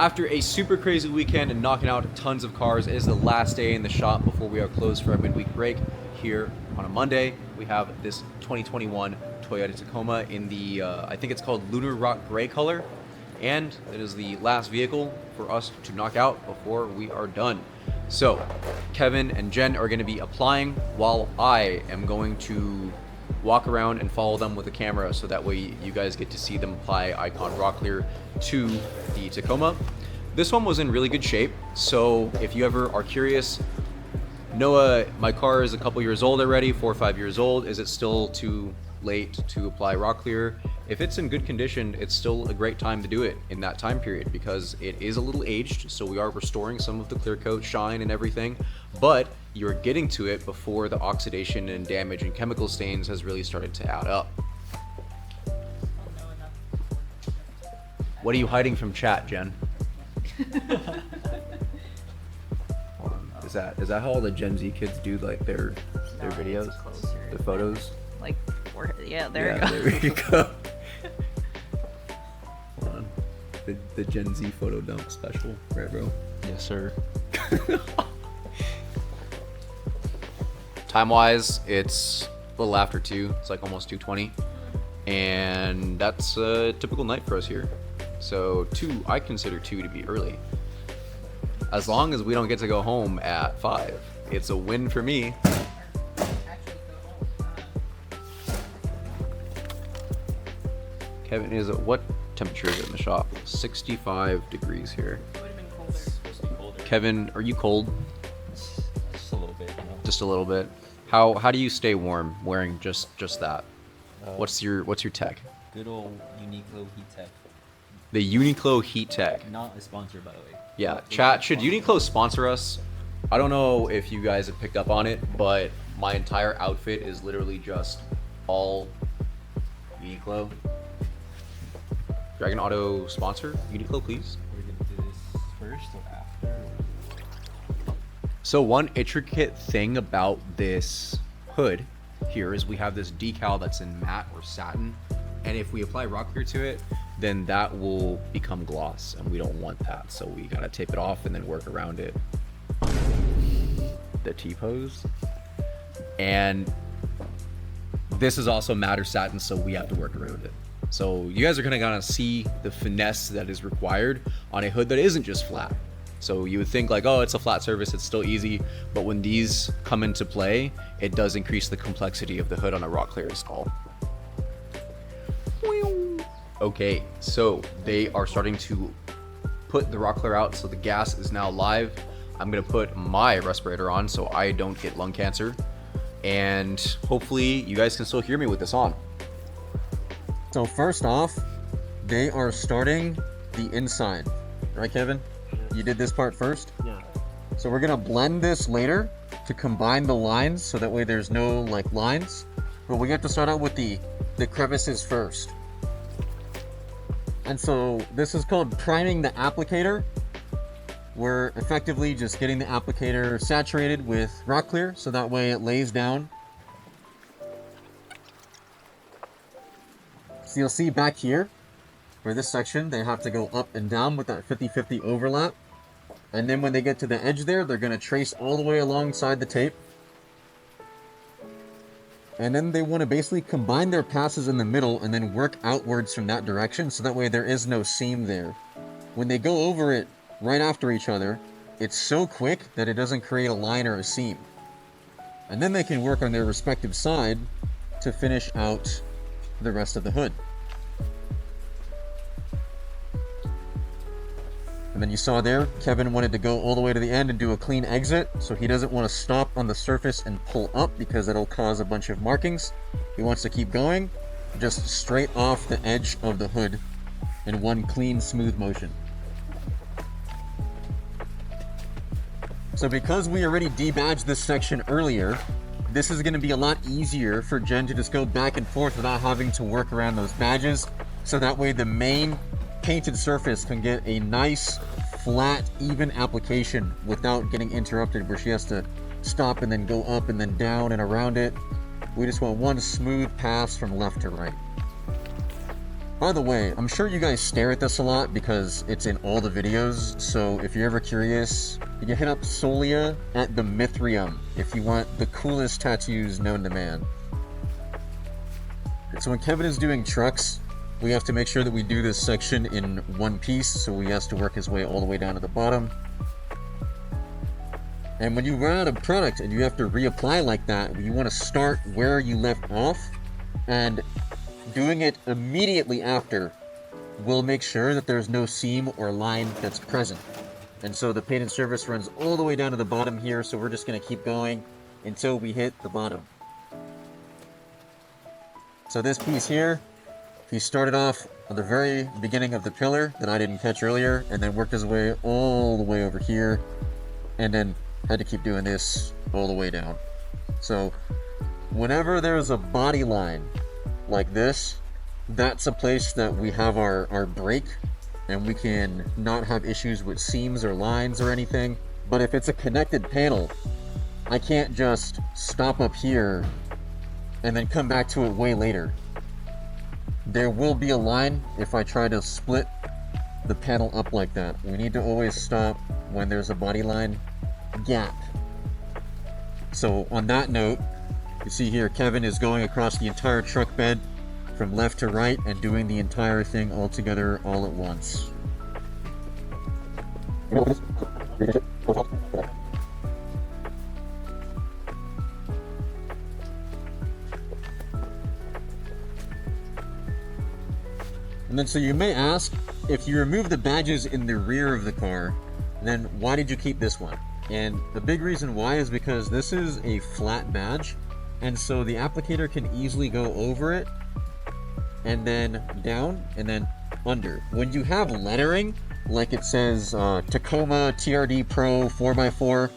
After a super crazy weekend and knocking out tons of cars, it is the last day in the shop before we are closed for our midweek break. Here on a Monday, we have this 2021 Toyota Tacoma in the, I think it's called Lunar Rock gray color. And it is the last vehicle for us to knock out before we are done. So, Kevin and Jen are going to be applying while I am going to walk around and follow them with a camera so that way you guys get to see them apply Icon Rocklear to the Tacoma. This one was in really good shape, so if you ever are curious, Noah, my car is a couple years old already, 4 or 5 years old. Is it still too late to apply Rocklear? If it's in good condition, it's still a great time to do it in that time period because it is a little aged, so we are restoring some of the clear coat shine and everything, but you're getting to it before the oxidation and damage and chemical stains has really started to add up. What are you hiding from chat, Jen? Is that how all the Gen Z kids do like their videos, their photos? Like, yeah, there you go. There you go. Hold on. The Gen Z photo dump special, right, bro? Yes, sir. Time-wise, it's a little after 2. It's like almost 2:20, and that's a typical night for us here. So 2, I consider 2 to be early. As long as we don't get to go home at 5, it's a win for me. Kevin, is it what temperature is it in the shop? 65 degrees here. It would have been colder. It's supposed to be colder. Kevin, are you cold? Just a little bit, you know. Just a little bit. How do you stay warm wearing just that? What's your tech? Good old Uniqlo Heat Tech. The Uniqlo Heat Tech. Not a sponsor, by the way. Yeah, chat, should Uniqlo sponsor us? I don't know if you guys have picked up on it, but my entire outfit is literally just all Uniqlo. Dragon Auto sponsor Uniqlo, please. We're gonna do this first or after? So one intricate thing about this hood here is we have this decal that's in matte or satin, and if we apply Rocklear to it, then that will become gloss, and we don't want that. So we gotta tape it off and then work around it. The T-pose. And this is also matte or satin, so we have to work around it. So you guys are gonna see the finesse that is required on a hood that isn't just flat. So you would think like, oh, it's a flat surface, it's still easy. But when these come into play, it does increase the complexity of the hood on a Rocklear install. Okay, so they are starting to put the Rocklear out, so the gas is now live. I'm gonna put my respirator on so I don't get lung cancer. And hopefully you guys can still hear me with this on. So first off, they are starting the inside. Right, Kevin? You did this part first? Yeah. So we're gonna blend this later to combine the lines so that way there's no like lines. But we have to start out with the crevices first. And so this is called priming the applicator. We're effectively just getting the applicator saturated with Rocklear so that way it lays down. So you'll see back here, for this section, they have to go up and down with that 50-50 overlap. And then when they get to the edge there, they're going to trace all the way alongside the tape. And then they want to basically combine their passes in the middle and then work outwards from that direction, so that way there is no seam there. When they go over it right after each other, it's so quick that it doesn't create a line or a seam. And then they can work on their respective side to finish out the rest of the hood. And then you saw there, Kevin wanted to go all the way to the end and do a clean exit, so he doesn't want to stop on the surface and pull up because it'll cause a bunch of markings. He wants to keep going, just straight off the edge of the hood in one clean, smooth motion. So because we already debadged this section earlier, this is going to be a lot easier for Jen to just go back and forth without having to work around those badges, so that way the main painted surface can get a nice, flat, even application without getting interrupted where she has to stop and then go up and then down and around it. We just want one smooth pass from left to right. By the way, I'm sure you guys stare at this a lot because it's in all the videos, so if you're ever curious, you can hit up Solia at the Mithrium if you want the coolest tattoos known to man. So when Kevin is doing trucks, we have to make sure that we do this section in one piece, so he has to work his way all the way down to the bottom. And when you run out of product and you have to reapply like that, you want to start where you left off, and doing it immediately after will make sure that there's no seam or line that's present. And so the paint and service runs all the way down to the bottom here, so we're just going to keep going until we hit the bottom. So this piece here, he started off at the very beginning of the pillar that I didn't catch earlier, and then worked his way all the way over here, and then had to keep doing this all the way down. So whenever there's a body line like this, that's a place that we have our break, and we can not have issues with seams or lines or anything. But if it's a connected panel, I can't just stop up here and then come back to it way later. There will be a line if I try to split the panel up like that. We need to always stop when there's a body line gap. So on that note, you see here Kevin is going across the entire truck bed from left to right and doing the entire thing all together all at once. And then so you may ask, if you remove the badges in the rear of the car, then why did you keep this one? And the big reason why is because this is a flat badge, and so the applicator can easily go over it and then down and then under. When you have lettering, like it says Tacoma TRD Pro 4x4,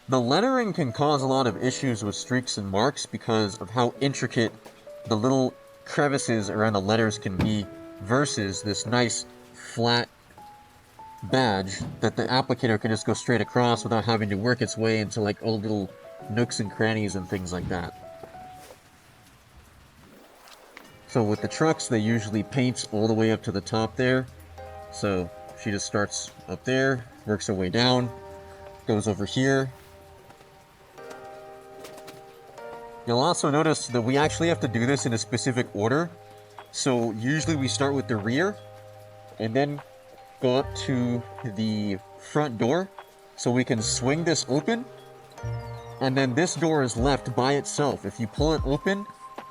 the lettering can cause a lot of issues with streaks and marks because of how intricate the little crevices around the letters can be, versus this nice flat badge that the applicator can just go straight across without having to work its way into like all little nooks and crannies and things like that. So with the trucks, they usually paint all the way up to the top there. So she just starts up there, works her way down, goes over here. You'll also notice that we actually have to do this in a specific order. So usually we start with the rear and then go up to the front door so we can swing this open, and then this door is left by itself. If you pull it open,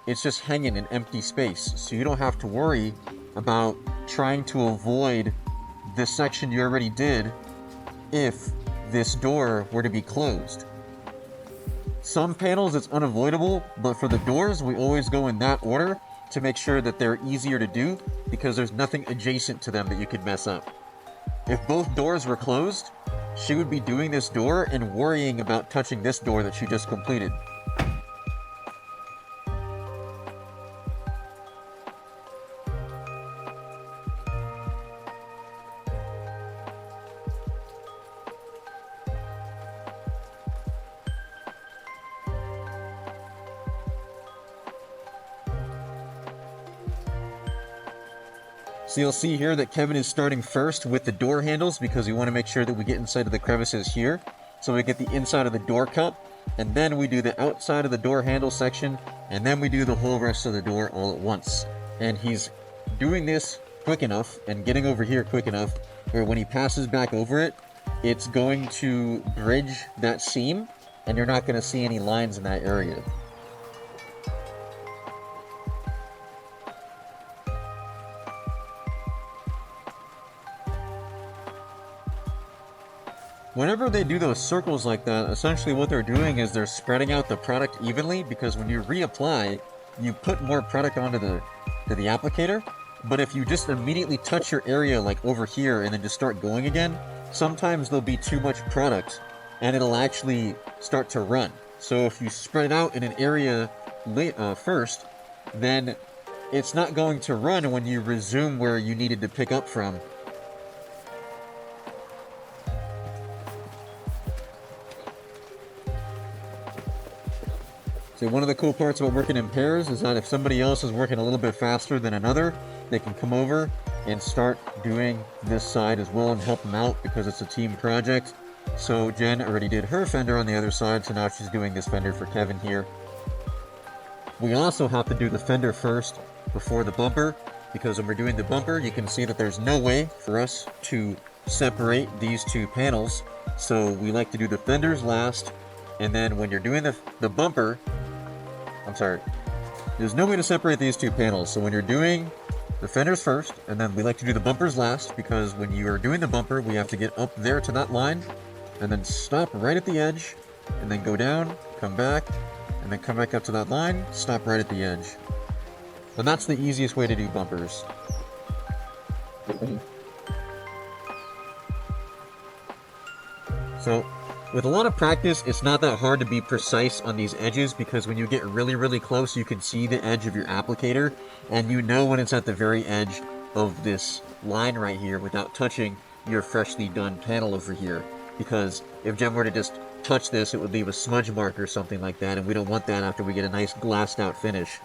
it's just hanging in empty space, so you don't have to worry about trying to avoid this section you already did if this door were to be closed. Some panels it's unavoidable, but for the doors we always go in that order to make sure that they're easier to do, because there's nothing adjacent to them that you could mess up. If both doors were closed, she would be doing this door and worrying about touching this door that she just completed. So you'll see here that Kevin is starting first with the door handles because we want to make sure that we get inside of the crevices here. So we get the inside of the door cup, and then we do the outside of the door handle section, and then we do the whole rest of the door all at once. And he's doing this quick enough and getting over here quick enough where when he passes back over it, it's going to bridge that seam and you're not going to see any lines in that area. Whenever they do those circles like that, essentially what they're doing is they're spreading out the product evenly, because when you reapply, you put more product onto the applicator. But if you just immediately touch your area like over here and then just start going again, sometimes there'll be too much product and it'll actually start to run. So if you spread it out in an area first, then it's not going to run when you resume where you needed to pick up from. So one of the cool parts about working in pairs is that if somebody else is working a little bit faster than another, they can come over and start doing this side as well and help them out because it's a team project. So Jen already did her fender on the other side, so now she's doing this fender for Kevin here. We also have to do the fender first before the bumper, because when we're doing the bumper, you can see that there's no way for us to separate these two panels. So we like to do the fenders last, and then when you're doing the bumper, there's no way to separate these two panels. So when you're doing the fenders first, and then we like to do the bumpers last, because when you are doing the bumper, we have to get up there to that line, and then stop right at the edge, and then go down, come back, and then come back up to that line, stop right at the edge. And that's the easiest way to do bumpers. So, with a lot of practice, it's not that hard to be precise on these edges, because when you get really, really close, you can see the edge of your applicator, and you know when it's at the very edge of this line right here without touching your freshly done panel over here. Because if Jenn were to just touch this, it would leave a smudge mark or something like that, and we don't want that after we get a nice glassed out finish.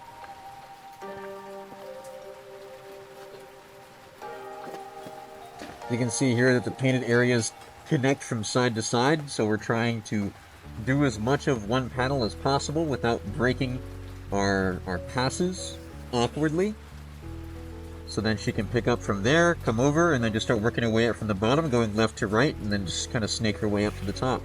You can see here that the painted areas connect from side to side, so we're trying to do as much of one panel as possible without breaking our passes awkwardly. So then she can pick up from there, come over, and then just start working her way up from the bottom, going left to right, and then just kind of snake her way up to the top.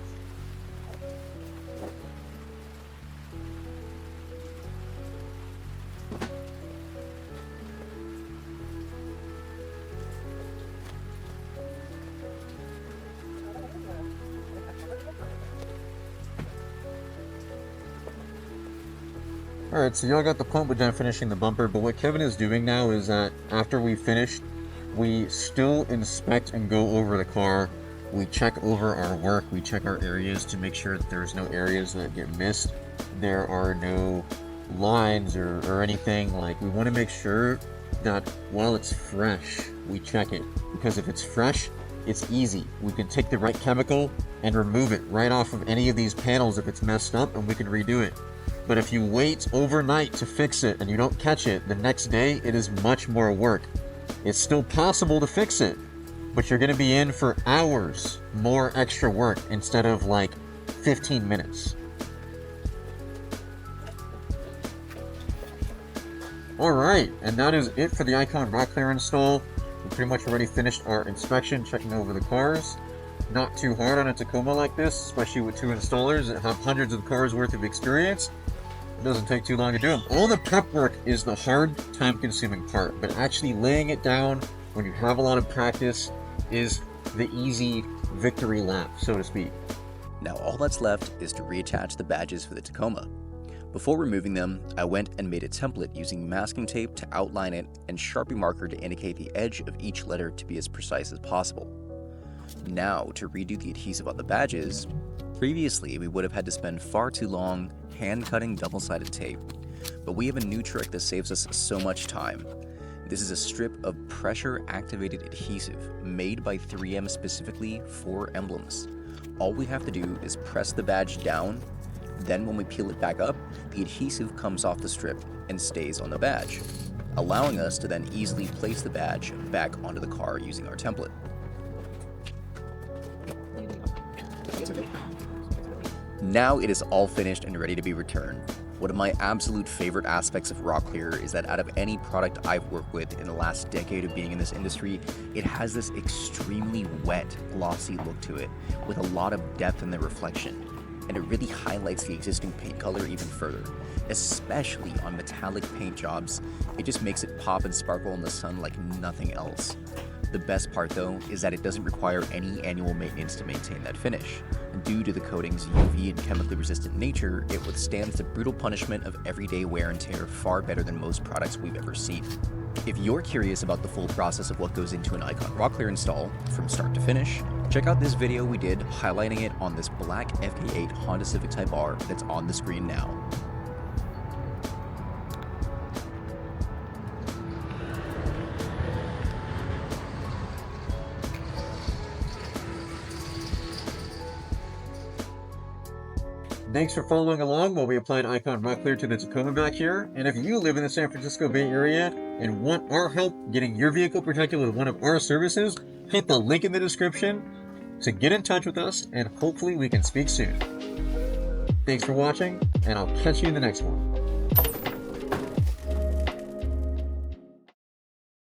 Alright, so y'all got the pump with Jenn finishing the bumper, but what Kevin is doing now is that after we finished, we still inspect and go over the car. We check over our work, we check our areas to make sure that there's no areas that get missed. There are no lines or anything. Like, we want to make sure that while it's fresh, we check it. Because if it's fresh, it's easy. We can take the right chemical and remove it right off of any of these panels if it's messed up, and we can redo it. But if you wait overnight to fix it and you don't catch it, the next day it is much more work. It's still possible to fix it, but you're going to be in for hours more extra work instead of like 15 minutes. Alright, and that is it for the Icon Rocklear install. We pretty much already finished our inspection, checking over the cars. Not too hard on a Tacoma like this, especially with two installers that have hundreds of cars worth of experience. It doesn't take too long to do them. All the prep work is the hard, time-consuming part, but actually laying it down when you have a lot of practice is the easy victory lap, so to speak. Now all that's left is to reattach the badges for the Tacoma. Before removing them, I went and made a template using masking tape to outline it and Sharpie marker to indicate the edge of each letter to be as precise as possible. Now, to redo the adhesive on the badges, previously we would have had to spend far too long hand-cutting double-sided tape, but we have a new trick that saves us so much time. This is a strip of pressure-activated adhesive made by 3M specifically for emblems. All we have to do is press the badge down, then when we peel it back up, the adhesive comes off the strip and stays on the badge, allowing us to then easily place the badge back onto the car using our template. Now it is all finished and ready to be returned. One of my absolute favorite aspects of Rocklear is that out of any product I've worked with in the last decade of being in this industry, it has this extremely wet, glossy look to it, with a lot of depth in the reflection, and it really highlights the existing paint color even further, especially on metallic paint jobs. It just makes it pop and sparkle in the sun like nothing else. The best part though is that it doesn't require any annual maintenance to maintain that finish. Due to the coating's UV and chemically resistant nature, it withstands the brutal punishment of everyday wear and tear far better than most products we've ever seen. If you're curious about the full process of what goes into an Icon Rocklear install, from start to finish, check out this video we did highlighting it on this black FK8 Honda Civic Type R that's on the screen now. Thanks for following along while we applied Icon Rocklear to the Tacoma back here. And if you live in the San Francisco Bay Area, and want our help getting your vehicle protected with one of our services, hit the link in the description to get in touch with us, and hopefully we can speak soon. Thanks for watching, and I'll catch you in the next one.